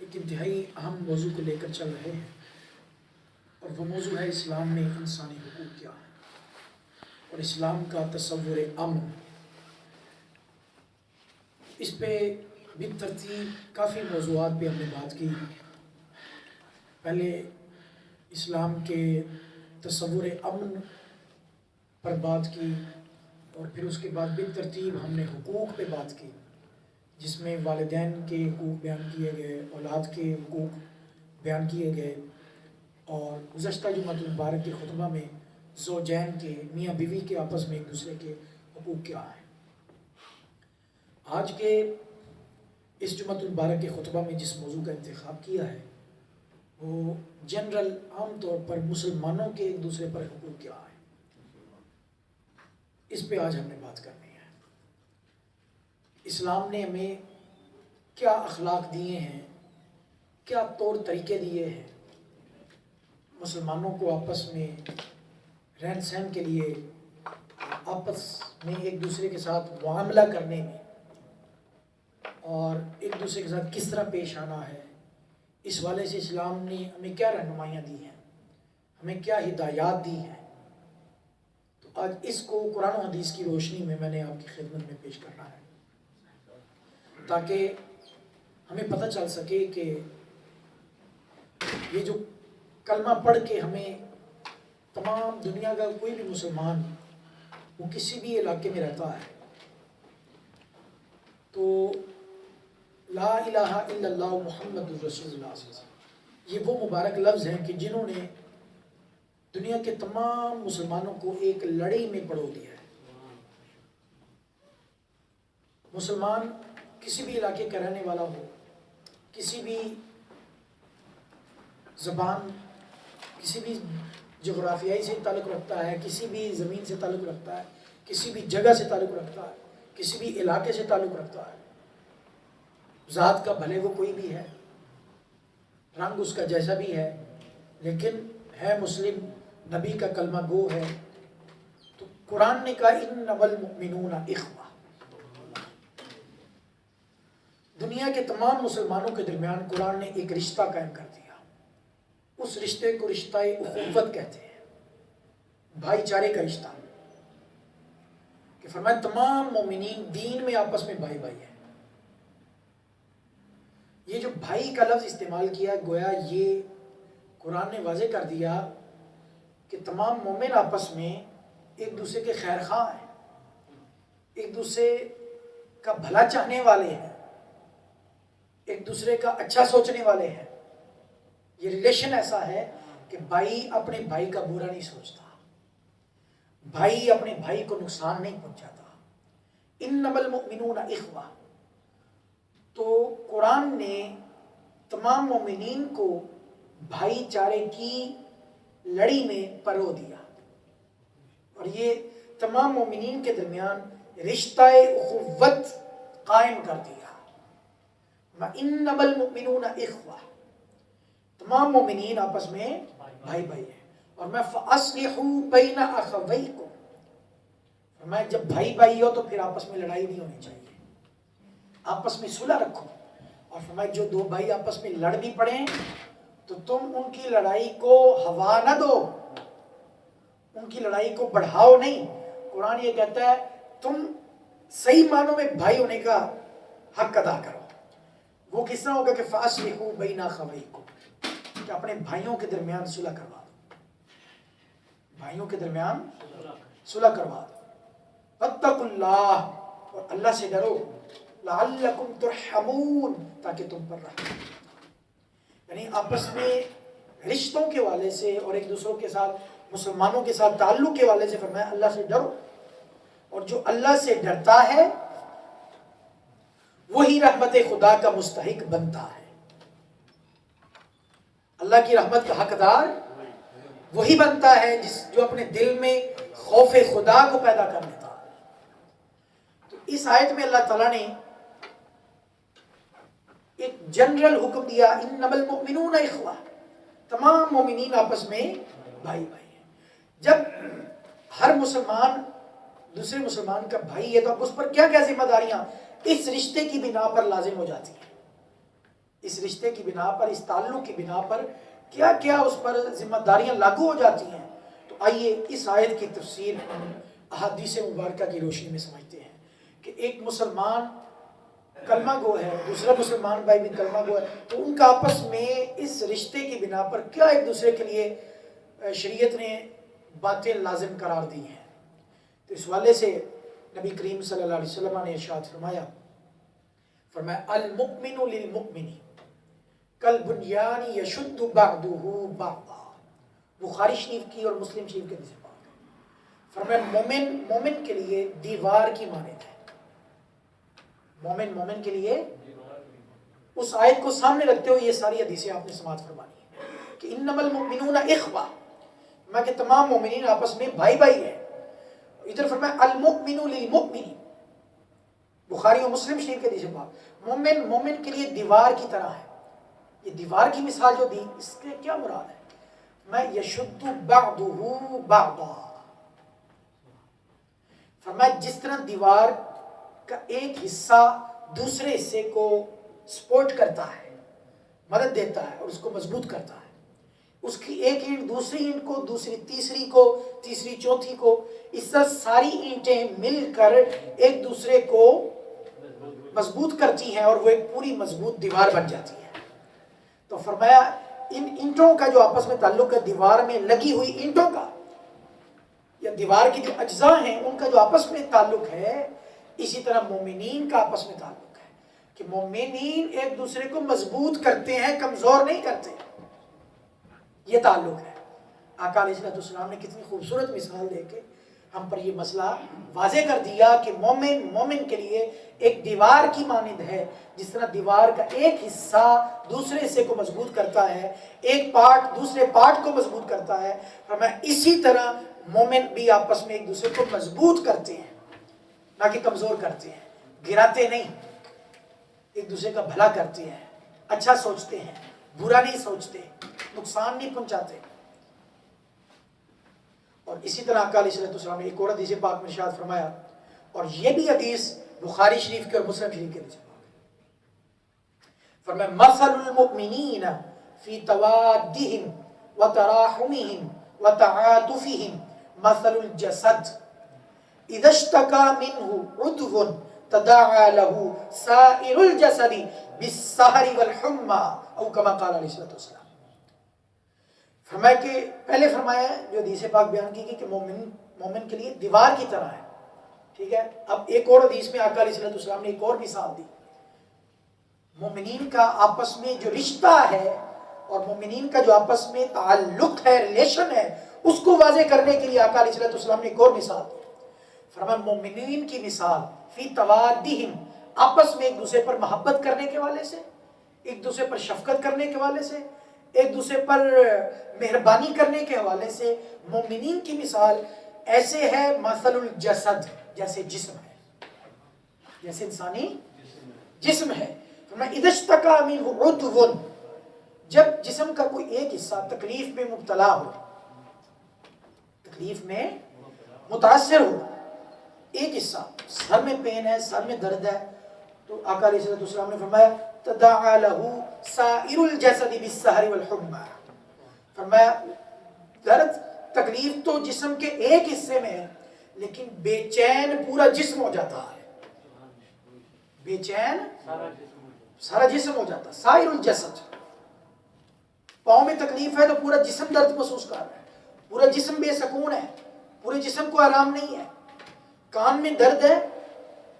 ایک انتہائی اہم موضوع کو لے کر چل رہے ہیں، اور وہ موضوع ہے اسلام میں انسانی حقوق کیا ہے اور اسلام کا تصور امن۔ اس پہ بالترتیب کافی موضوعات پہ ہم نے بات کی۔ پہلے اسلام کے تصور امن پر بات کی، اور پھر اس کے بعد بالترتیب ہم نے حقوق پہ بات کی، جس میں والدین کے حقوق بیان کیے گئے، اولاد کے حقوق بیان کیے گئے، اور گزشتہ جمعہ المبارک کے خطبہ میں زوجین کے، میاں بیوی کے آپس میں ایک دوسرے کے حقوق کیا ہیں۔ آج کے اس جمعہ المبارک کے خطبہ میں جس موضوع کا انتخاب کیا ہے وہ جنرل عام طور پر مسلمانوں کے ایک دوسرے پر حقوق کیا ہے، اس پہ آج ہم نے بات کرنی ہے۔ اسلام نے ہمیں کیا اخلاق دیے ہیں، کیا طور طریقے دیے ہیں مسلمانوں کو آپس میں رہن سہن کے لیے، آپس میں ایک دوسرے کے ساتھ معاملہ کرنے میں، اور ایک دوسرے کے ساتھ کس طرح پیش آنا ہے۔ اس والے سے اسلام نے ہمیں کیا رہنمائیاں دی ہیں، ہمیں کیا ہدایات دی ہیں۔ تو آج اس کو قرآن و حدیث کی روشنی میں نے آپ کی خدمت میں پیش کرنا ہے، تاکہ ہمیں پتہ چل سکے کہ یہ جو کلمہ پڑھ کے ہمیں تمام دنیا کا کوئی بھی مسلمان وہ کسی بھی علاقے میں رہتا ہے تو لا الہ الا اللہ محمد رسول اللہ صلی اللہ علیہ وسلم، یہ وہ مبارک لفظ ہیں کہ جنہوں نے دنیا کے تمام مسلمانوں کو ایک لڑائی میں پڑو دیا ہے۔ مسلمان کسی بھی علاقے کا رہنے والا ہو، کسی بھی زبان، کسی بھی جغرافیائی سے تعلق رکھتا ہے، کسی بھی زمین سے تعلق رکھتا ہے، کسی بھی جگہ سے تعلق رکھتا ہے، کسی بھی علاقے سے تعلق رکھتا ہے، ذات کا بھلے وہ کوئی بھی ہے، رنگ اس کا جیسا بھی ہے، لیکن ہے مسلم، نبی کا کلمہ گو ہے۔ تو قرآن نے کہا انما المؤمنون اخوہ، دنیا کے تمام مسلمانوں کے درمیان قرآن نے ایک رشتہ قائم کر دیا۔ اس رشتے کو رشتہ اخوت کہتے ہیں، بھائی چارے کا رشتہ، کہ فرمایا تمام مومنین دین میں آپس میں بھائی بھائی ہیں۔ یہ جو بھائی کا لفظ استعمال کیا، گویا یہ قرآن نے واضح کر دیا کہ تمام مومن آپس میں ایک دوسرے کے خیر خواہ ہیں، ایک دوسرے کا بھلا چاہنے والے ہیں، ایک دوسرے کا اچھا سوچنے والے ہیں۔ یہ ریلیشن ایسا ہے کہ بھائی اپنے بھائی کا برا نہیں سوچتا، بھائی اپنے بھائی کو نقصان نہیں پہنچاتا۔ انما المؤمنون اخوہ، تو قرآن نے تمام مومنین کو بھائی چارے کی لڑی میں پرو دیا، اور یہ تمام مومنین کے درمیان رشتہ اخوت قائم کر دیا۔ انما المؤمنون اخوہ، تمام مومنین آپس میں بھائی بھائی ہیں۔ اور میں فَأَصْلِحُوا بَيْنَ أَخَوَيْكُمْ، میں جب بھائی بھائی ہو تو پھر آپس میں لڑائی نہیں ہونی چاہیے، آپس میں صلح رکھو۔ اور فرمایا جو دو بھائی آپس میں لڑ بھی پڑیں تو تم ان کی لڑائی کو ہوا نہ دو، ان کی لڑائی کو بڑھاؤ نہیں۔ قرآن یہ کہتا ہے تم صحیح معنوں میں بھائی ہونے کا حق ادا کرو۔ وہ کس طرح ہوگا کہ فَأَصْلِحُوا بَيْنَ أَخَوَيْكُمْ، کہ اپنے بھائیوں کے درمیان صلح کروا دو، بھائیوں کے درمیان صلح کروا دو۔ وَاتَّقُوا اللَّهَ، اور اللہ سے ڈرو، لَعَلَّكُمْ تُرْحَمُونَ، تاکہ تم پر رحم، یعنی آپس میں رشتوں کے والے سے اور ایک دوسروں کے ساتھ، مسلمانوں کے ساتھ تعلق کے والے سے فرمایا اللہ سے ڈرو۔ اور جو اللہ سے ڈرتا ہے وہی رحمت خدا کا مستحق بنتا ہے۔ اللہ کی رحمت کا حقدار وہی بنتا ہے جو اپنے دل میں خوف خدا کو پیدا کر لیتا ہے۔ تو اس آیت میں اللہ تعالیٰ نے ایک جنرل حکم دیا، انما المؤمنون اخوہ، تمام مومنین آپس میں بھائی بھائی ہیں۔ جب ہر مسلمان دوسرے مسلمان کا بھائی ہے تو اب اس پر کیا کیا ذمہ داریاں اس رشتے کی بنا پر لازم ہو جاتی ہیں، اس رشتے کی بنا پر، اس تعلق کی بنا پر کیا کیا اس پر ذمہ داریاں لاگو ہو جاتی ہیں. تو آئیے اس آیت کی تفسیر احادیث مبارکہ کی روشنی میں سمجھتے ہیں کہ ایک مسلمان کلمہ گو ہے، دوسرا مسلمان بھائی بھی کلمہ گو ہے، تو ان کا آپس میں اس رشتے کی بنا پر کیا ایک دوسرے کے لیے شریعت نے باتیں لازم قرار دی ہیں. تو اس والے سے نبی کریم صلی اللہ علیہ وسلم نے ارشاد فرمایا المؤمن للمؤمن کالبنیان یشد بعضہ بعضا. بخاری شریف کی اور مسلم شریف کے حدیث پاک ہے. فرمایا مومن کے لیے دیوار کی مانند ہے. مومن کے لیے، اس آیت کو سامنے رکھتے ہوئے یہ ساری حدیثیں آپ نے سماعت فرمانی ہے کہ انما المؤمنون اخوہ، میں کہ تمام مومنین آپس میں بھائی بھائی ہیں. ادھر فرمایا المؤمن للمؤمن، بخاری و مسلم شریف کے حدیث پاک، مومن کے لیے دیوار کی طرح ہے. یہ دیوار کی مثال جو دی، اس کے کیا مراد ہے؟ میں یشد بعضہ بعضا، فرمایا جس طرح دیوار کا ایک حصہ دوسرے حصے کو سپورٹ کرتا ہے، مدد دیتا ہے اور اس کو مضبوط کرتا ہے، اس کی ایک اینٹ دوسری اینٹ کو، دوسری تیسری کو، تیسری چوتھی کو، اس طرح ساری اینٹیں مل کر ایک دوسرے کو مضبوط کرتی ہیں اور وہ ایک پوری مضبوط دیوار بن جاتی ہے. تو فرمایا ان اینٹوں کا جو آپس میں تعلق ہے، دیوار میں لگی ہوئی اینٹوں کا یا دیوار کی جو اجزاء ہیں ان کا جو آپس میں تعلق ہے، اسی طرح مومنین کا آپس میں تعلق ہے کہ مومنین ایک دوسرے کو مضبوط کرتے ہیں، کمزور نہیں کرتے. یہ تعلق ہے. آقا علیہ السلام نے کتنی خوبصورت مثال دے کے ہم پر یہ مسئلہ واضح کر دیا کہ مومن کے لیے ایک دیوار کی مانند ہے. جس طرح دیوار کا ایک حصہ دوسرے حصے کو مضبوط کرتا ہے، ایک پارٹ دوسرے پارٹ کو مضبوط کرتا ہے، فرمایا اسی طرح مومن بھی آپس میں ایک دوسرے کو مضبوط کرتے ہیں، نہ کہ کمزور کرتے ہیں، گراتے نہیں، ایک دوسرے کا بھلا کرتے ہیں، اچھا سوچتے ہیں، برا نہیں سوچتے، نقصان نہیں پہنچاتے. اور اسی طرح آقا علیہ السلام نے ایک اور حدیث پاک میں ارشاد فرمایا، اور یہ بھی حدیث بخاری شریف کے اور مسلم شریف کے حدیث پاک ہے. فرمایا مثل المؤمنین فی توادہم وتراحمہم وتعاطفہم مثل الجسد اذا اشتکا منہ عضو تداعى له سائر الجسد بالسہر والحمى او کما قال علیہ السلام. فرمایا کہ پہلے فرمایا جو حدیث پاک بیان کی کہ مومن کے لیے دیوار کی طرح ہے. ٹھیک ہے. اب ایک اور حدیث میں آقا علیہ السلام نے ایک اور مثال دی. مومنین کا آپس میں جو رشتہ ہے اور مومنین کا جو آپس میں تعلق ہے، ریلیشن ہے، اس کو واضح کرنے کے لیے آقا علیہ السلام نے ایک اور مثال دی. فرمایا مومنین کی مثال فی توادہم، آپس میں ایک دوسرے پر محبت کرنے کے والے سے، ایک دوسرے پر شفقت کرنے کے والے سے، ایک دوسرے پر مہربانی کرنے کے حوالے سے مومنین کی مثال ایسے ہے مثل الجسد، جیسے جسم ہے، جیسے انسانی جسم ہے. اذا اشتکا منہ عضو، جب جسم کا کوئی ایک حصہ تکلیف میں مبتلا ہو، تکلیف میں متاثر ہو، ایک حصہ سر میں پین ہے، سر میں درد ہے، تو آقا علیہ السلام نے فرمایا تداعى له سائر الجسد بالسہر والحمى. فرمایا درد تکلیف تو جسم کے ایک حصے میں ہے، لیکن بے چین پورا جسم ہو جاتا ہے. بے چین سارا جسم ہو جاتا ہے. سائر الجسد، پاؤں میں تکلیف ہے تو پورا جسم درد محسوس کر رہا ہے، پورا جسم بے سکون ہے، پورے جسم کو آرام نہیں ہے. کان میں درد ہے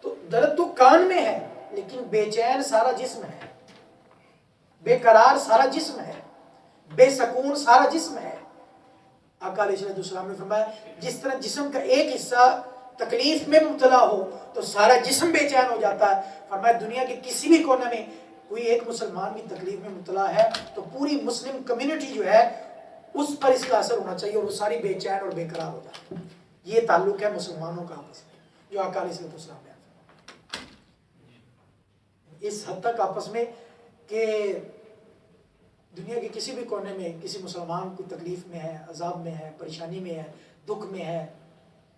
تو درد تو کان میں ہے، لیکن بے چین سارا جسم ہے، بے قرار سارا جسم ہے، بے سکون سارا جسم ہے. آقا علیہ السلام نے فرمایا جس طرح جسم کا ایک حصہ تکلیف میں مبتلا ہو تو سارا جسم بے چین ہو جاتا ہے. فرمایا دنیا کے کسی بھی کونے میں کوئی ایک مسلمان بھی تکلیف میں مبتلا ہے تو پوری مسلم کمیونٹی جو ہے اس پر اس کا اثر ہونا چاہیے اور وہ ساری بے چین اور بے قرار ہو جائے. یہ تعلق ہے مسلمانوں کا آپس میں جو آقا علیہ السلام نے اس حد تک آپس میں کہ دنیا کے کسی بھی کونے میں کسی مسلمان کو تکلیف میں ہے، عذاب میں ہے، پریشانی میں ہے، دکھ میں ہے،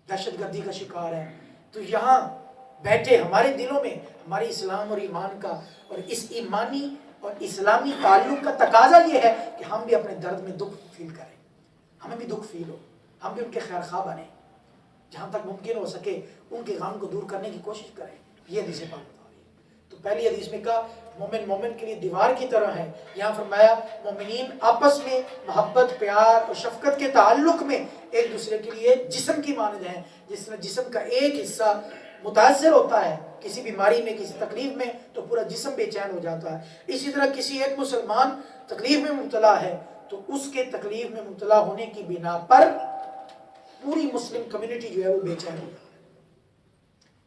دہشت گردی کا شکار ہے، تو یہاں بیٹھے ہمارے دلوں میں ہمارے اسلام اور ایمان کا اور اس ایمانی اور اسلامی تعلق کا تقاضا یہ ہے کہ ہم بھی اپنے درد میں دکھ فیل کریں، ہمیں بھی دکھ فیل ہو، ہم بھی ان کے خیر خواہ بنیں، جہاں تک ممکن ہو سکے ان کے غم کو دور کرنے کی کوشش کریں۔ یہ حدیث پاک بتا رہی ہے۔ تو پہلی حدیث میں کہا مومن مومن کے لیے دیوار کی طرح ہے، یہاں فرمایا مومنین آپس میں محبت، پیار اور شفقت کے تعلق میں ایک دوسرے کے لیے جسم کی مانند ہیں۔ جس طرح جسم کا ایک حصہ متاثر ہوتا ہے کسی بیماری میں، کسی تکلیف میں، تو پورا جسم بے چین ہو جاتا ہے۔ اسی طرح کسی ایک مسلمان تکلیف میں مبتلا ہے تو اس کے تکلیف میں مبتلا ہونے کی بنا پر پوری مسلم کمیونٹی جو ہے وہ بے چین ہو جاتی ہے۔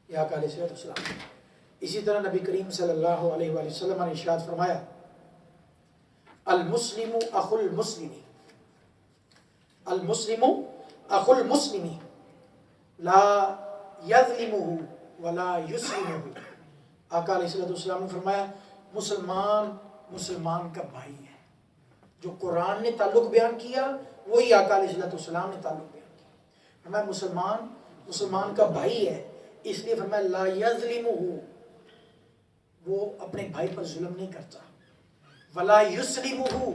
یا علیہ السلام۔ اسی طرح نبی کریم صلی اللہ علیہ وآلہ وسلم نے ارشاد فرمایا المسلم اخو المسلم، المسلم اخو المسلم لا یظلمہ ولا یسلمہ۔ آقا علیہ السلام نے فرمایا مسلمان مسلمان کا بھائی ہے۔ جو قرآن نے تعلق بیان کیا وہی آقا علیہ السلام نے تعلق بیان کیا۔ فرمایا مسلمان مسلمان کا بھائی ہے، اس لیے فرمایا لا یظلمہ، وہ اپنے بھائی پر ظلم نہیں کرتا، ولا یسلمہ،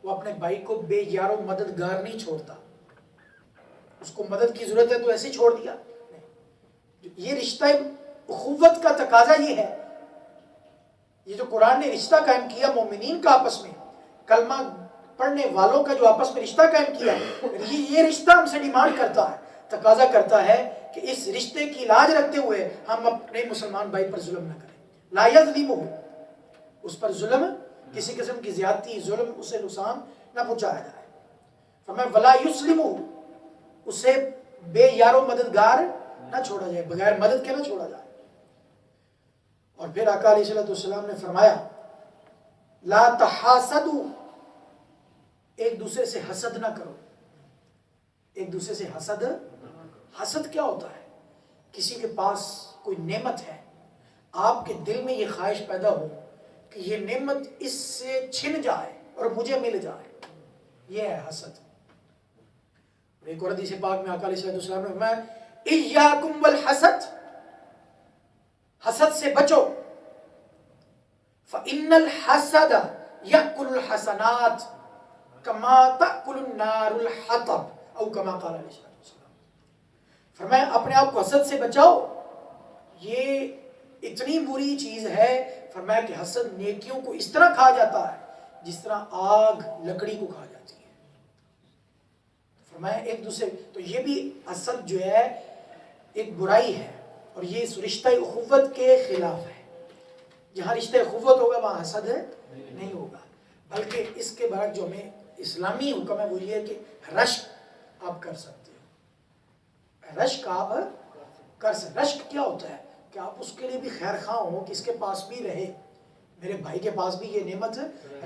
وہ اپنے بھائی کو بے یار و مددگار نہیں چھوڑتا۔ اس کو مدد کی ضرورت ہے تو ایسے چھوڑ دیا نہیں۔ یہ رشتہ اخوت کا تقاضا یہ ہے، یہ جو قرآن نے رشتہ قائم کیا مومنین کا آپس میں، کلمہ پڑھنے والوں کا جو آپس میں رشتہ قائم کیا ہے، یہ رشتہ ہم سے ڈیمانڈ کرتا ہے، تقاضا کرتا ہے کہ اس رشتے کی لاج رکھتے ہوئے ہم اپنے مسلمان بھائی پر ظلم نہ کریں۔ لا یظلمہ، اس پر ظلم، کسی قسم کی زیادتی، ظلم، اسے نقصان نہ پہنچایا جائے۔ فرمایا ولا یسلمہ، اسے بے یار و مددگار نہ چھوڑا جائے، بغیر مدد کے نہ چھوڑا جائے۔ اور پھر آقا علیہ السلام نے فرمایا لا تحاسدوا، ایک دوسرے سے حسد نہ کرو۔ ایک دوسرے سے حسد، حسد کیا ہوتا ہے؟ کسی کے پاس کوئی نعمت ہے، آپ کے دل میں یہ خواہش پیدا ہو کہ یہ نعمت اس سے چھن جائے اور مجھے مل جائے، یہ ہے حسد۔ ایک اور حدیث پاک میں آقا علیہ السلام نے فرمایا ایاکم والحسد، حسد سے بچو، فإن الحسد یأکل الحسنات کما تأکل النار الحطب، او کما قال علیہ السلام۔ فرمایا اپنے آپ کو حسد سے بچاؤ، یہ اتنی بری چیز ہے، فرمایا کہ حسد نیکیوں کو اس طرح کھا جاتا ہے جس طرح آگ لکڑی کو کھا جاتی ہے۔ فرمایا ایک دوسرے، تو یہ بھی حسد جو ہے ایک برائی ہے، اور یہ اس رشتہ اخوت کے خلاف ہے۔ جہاں رشتہ اخوت ہوگا وہاں حسد نہیں ہوگا، بلکہ اس کے بعد جو ہمیں اسلامی حکم ہے وہ یہ ہے کہ رشک آپ کر سکتے ہو۔ رشک آپ کر سکتے۔ رشک کیا ہوتا ہے کہ آپ اس کے لیے بھی خیر خواہ ہوں کہ اس کے پاس بھی رہے، میرے بھائی کے پاس بھی یہ نعمت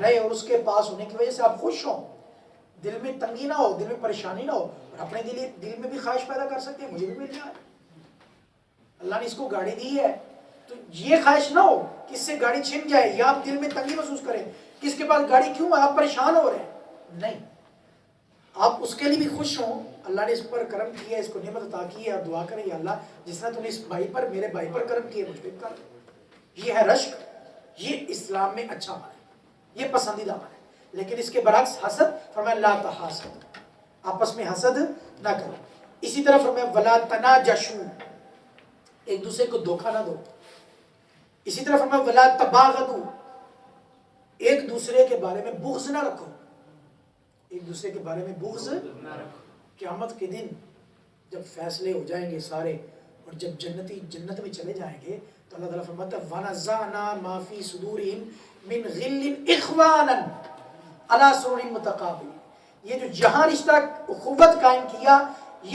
رہے، اور اس کے پاس ہونے کی وجہ سے آپ خوش ہوں، دل میں تنگی نہ ہو، دل میں پریشانی نہ ہو، اور اپنے دل میں بھی خواہش پیدا کر سکتے ہیں مجھے بھی مل جائے۔ اللہ نے اس کو گاڑی دی ہے تو یہ خواہش نہ ہو کہ اس سے گاڑی چھن جائے، یا آپ دل میں تنگی محسوس کریں کہ اس کے پاس گاڑی کیوں ہے، آپ پریشان ہو رہے ہیں، نہیں، آپ اس کے لیے بھی خوش ہوں، اللہ نے اس پر کرم کیا، اس کو نعمت عطا کی ہے، اور دعا کریں یا اللہ جس طرح تو نے اس بھائی پر، میرے بھائی پر کرم کیا مجھ پہ کر۔ یہ ہے رشک، یہ اسلام میں اچھا عمل ہے، یہ پسندیدہ عمل ہے۔ لیکن اس کے برعکس حسد، فرمایا لا تحاسد، آپس میں حسد نہ کرو۔ اسی طرح فرمایا ولا تناجشوا، ایک دوسرے کو دھوکہ نہ دو۔ اسی طرح فرمایا ولا تباغضوا، ایک دوسرے کے بارے میں بغض نہ رکھو، ایک دوسرے کے بارے میں بغض نہ رکھو۔ قیامت کے دن جب فیصلے ہو جائیں گے سارے، اور جب جنتی جنت میں چلے جائیں گے تو اللہ تعالیٰ فرماتا ہے وَنَزَعْنَا مَا فِي صُدُورِهِمْ مِنْ غِلٍّ إِخْوَانًا عَلَى سُرُرٍ مُتَقَابِلِينَ۔ یہ جو جہاں رشتہ اخوت قائم کیا،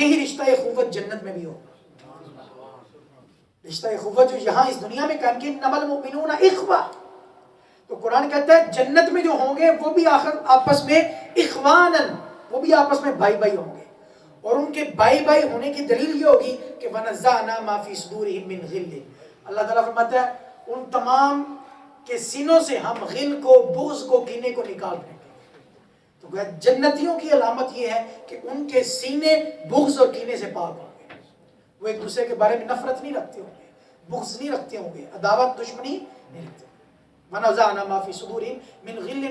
یہی رشتہ اخوت جنت میں بھی ہوگا۔ رشتہ اخوت جو یہاں اس دنیا میں قائم کیا، إِنَّمَا الْمُؤْمِنُونَ إِخْوَةٌ، تو قرآن کہتا ہے جنت میں جو ہوں گے وہ بھی آخر آپس میں اخواناً، وہ بھی آپس میں بھائی بھائی ہوں گے، اور ان کے بھائی بھائی ہونے کی دلیل یہ ہوگی کہ وَنَزَعْنَا مَا فِي صُدُورِهِمْ مِنْ غِلٍّ، اللہ تعالیٰ فرماتا ہے ان تمام کے سینوں سے ہم غل کو، بغض کو، کینے کو نکال دیں گے۔ تو گویا جنتیوں کی علامت یہ ہے کہ ان کے سینے بغض اور کینے سے پاک ہوں گے، وہ ایک دوسرے کے بارے میں نفرت نہیں رکھتے ہوں گے، بغض نہیں رکھتے ہوں گے، عداوت دشمنی نہیں رکھتے ہوں گے۔ من نزعنا ما فی صدورہم من غل